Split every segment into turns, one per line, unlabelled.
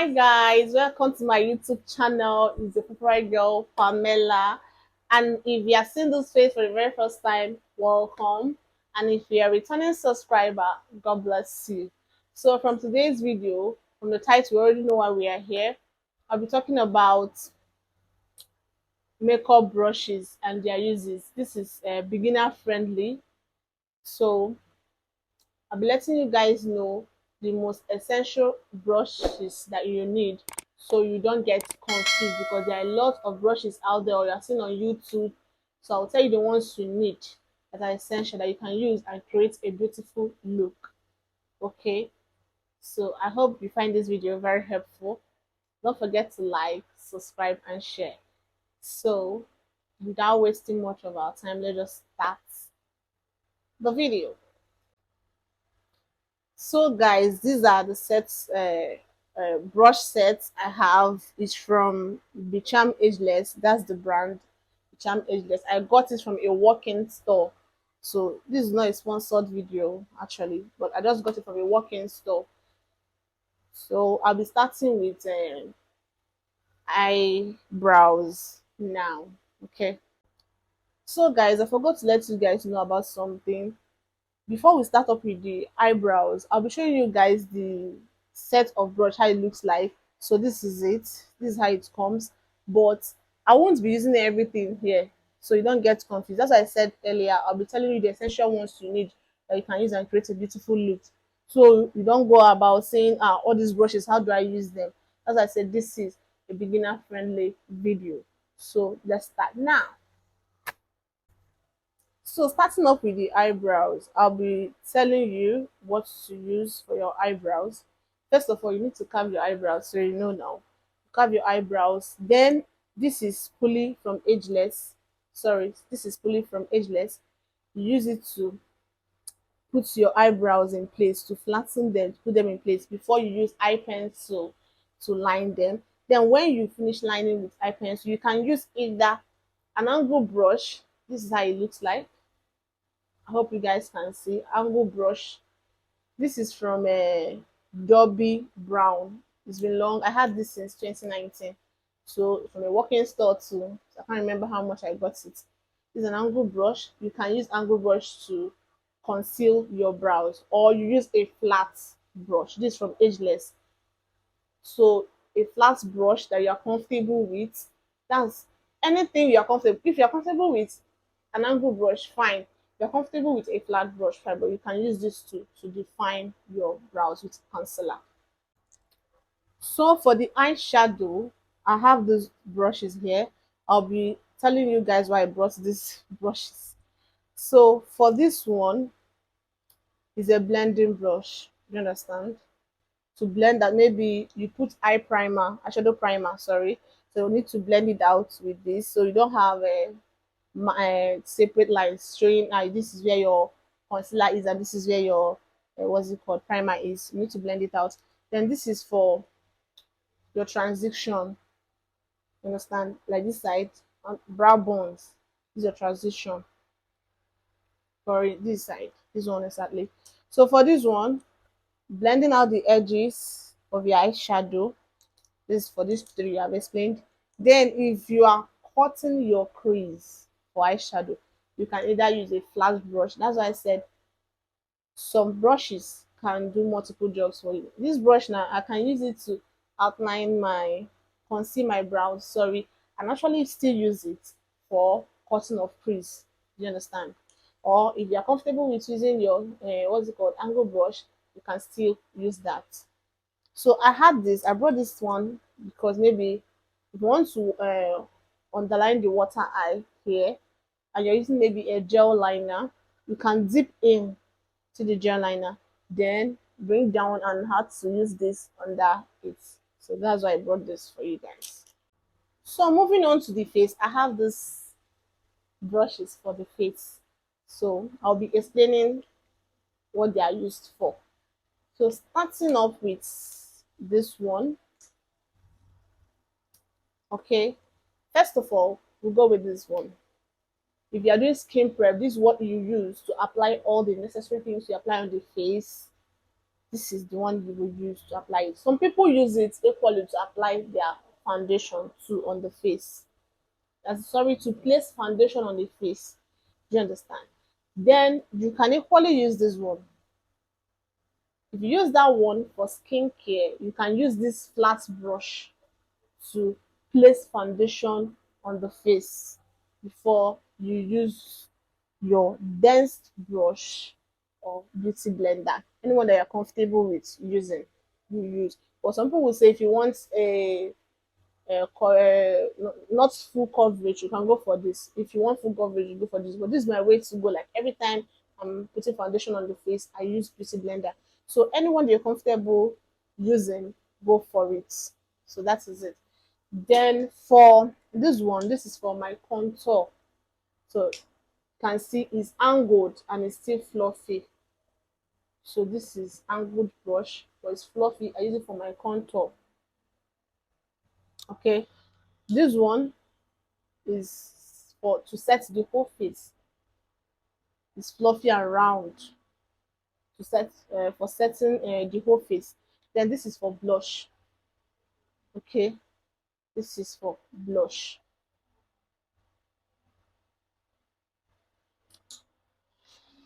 Hi guys, welcome to my YouTube channel. It's the favorite girl Pamela, and if you are seeing this face for the very first time, welcome. And if you are a returning subscriber, God bless you. So from today's video, from the title, you already know why we are here. I'll be talking about makeup brushes and their uses. This is beginner friendly, so I'll be letting you guys know the most essential brushes that you need so you don't get confused because there are a lot of brushes out there or you're seeing on YouTube. So I'll tell you the ones you need that are essential that you can use and create a beautiful look. Okay, so I hope you find this video very helpful. Don't forget to like, subscribe, and share. So without wasting much of our time, let us start the video. So guys, these are the sets, brush sets I have. Is from becharm ageless. That's the brand, becharm ageless. I got it from a walk-in store. So this is not a sponsored video actually, but I just got it from a walk-in store. So I'll be starting with eyebrows now. Okay, so guys, I forgot to let you guys know about something. Before we start up with the eyebrows, I'll be showing you guys the set of brush, how it looks like. So this is it. This is how it comes. But I won't be using everything here, so you don't get confused. As I said earlier, I'll be telling you the essential ones you need that you can use and create a beautiful look. So you don't go about saying, all these brushes, how do I use them? As I said, this is a beginner friendly video. So let's start now. So starting off with the eyebrows, I'll be telling you what to use for your eyebrows. First of all, you need to carve your eyebrows, so you know now. Carve your eyebrows. Then this is pulley from ageless. Sorry, this is pulley from ageless. You use it to put your eyebrows in place, to flatten them, to put them in place before you use eye pencil to line them. Then when you finish lining with eye pencil, you can use either an angle brush. This is how it looks like. I hope you guys can see angle brush. This is from Dobby Brown. It's been long. I had this since 2019. So from a working store too. So I can't remember how much I got it. It's an angle brush. You can use angle brush to conceal your brows, or you use a flat brush. This is from Ageless. So a flat brush that you are comfortable with. That's anything you are comfortable. If you are comfortable with an angle brush, fine. If you're comfortable with a flat brush, fine, but you can use this to define your brows with concealer. So for the eyeshadow, I have these brushes here. I'll be telling you guys why I brought these brushes. So for this one is a blending brush. You understand? To blend that, maybe you put eyeshadow primer, sorry. So you need to blend it out with this so you don't have separate lines showing this is where your concealer is and this is where your what's it called, primer is. You need to blend it out. Then this is for your transition. You understand? Like this side, brow bones. This is your transition for this side. This one exactly. So for this one, blending out the edges of your eyeshadow. This is for these three I've explained. Then if you are cutting your crease for eyeshadow, you can either use a flat brush. That's why I said some brushes can do multiple jobs for you. This brush now, I can use it to outline conceal my brows, sorry, and actually still use it for cutting of crease. Do you understand? Or if you're comfortable with using your, what's it called, angle brush, you can still use that. So I brought this one because maybe if you want to underline the water eye here and you're using maybe a gel liner, you can dip in to the gel liner, then bring down and have to use this under it. So that's why I brought this for you guys. So moving on to the face, I have this brushes for the face. So I'll be explaining what they are used for. So starting off with this one, okay. First of all, we'll go with this one. If you are doing skin prep, this is what you use to apply all the necessary things you apply on the face This is the one you will use to apply it. Some people use it equally to apply their foundation too on the face. Sorry, to place foundation on the face. Do you understand? Then you can equally use this one. If you use that one for skincare, you can use this flat brush to place foundation on the face before you use your dense brush or beauty blender. Anyone that you're comfortable with using, you use. But some people will say if you want a not full coverage, you can go for this. If you want full coverage, you go for this. But this is my way to go. Like every time I'm putting foundation on the face, I use beauty blender. So anyone that you're comfortable using, go for it. So that is it. Then for this one, this is for my contour. So you can see it's angled and it's still fluffy. So this is angled brush, but it's fluffy. I use it for my contour. Okay. This one is for to set the whole face. It's fluffy and round to set for setting the whole face. Then this is for blush. Okay. This is for blush.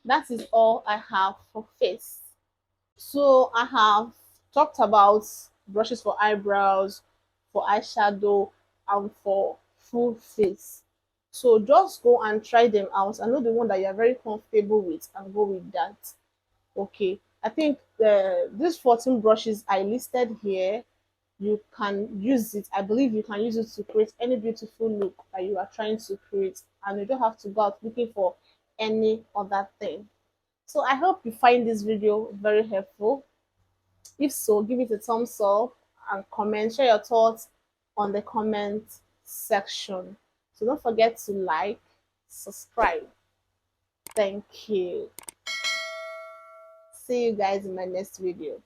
That is all I have for face. So I have talked about brushes for eyebrows, for eyeshadow, and for full face. So just go and try them out. I know the one that you're very comfortable with and go with that. Okay. I think these 14 brushes I listed here, you can use it. I believe you can use it to create any beautiful look that you are trying to create, and you don't have to go out looking for any other thing. So I hope you find this video very helpful. If so, give it a thumbs up and comment. Share your thoughts on the comment section. So don't forget to like, subscribe. Thank you. See you guys in my next video.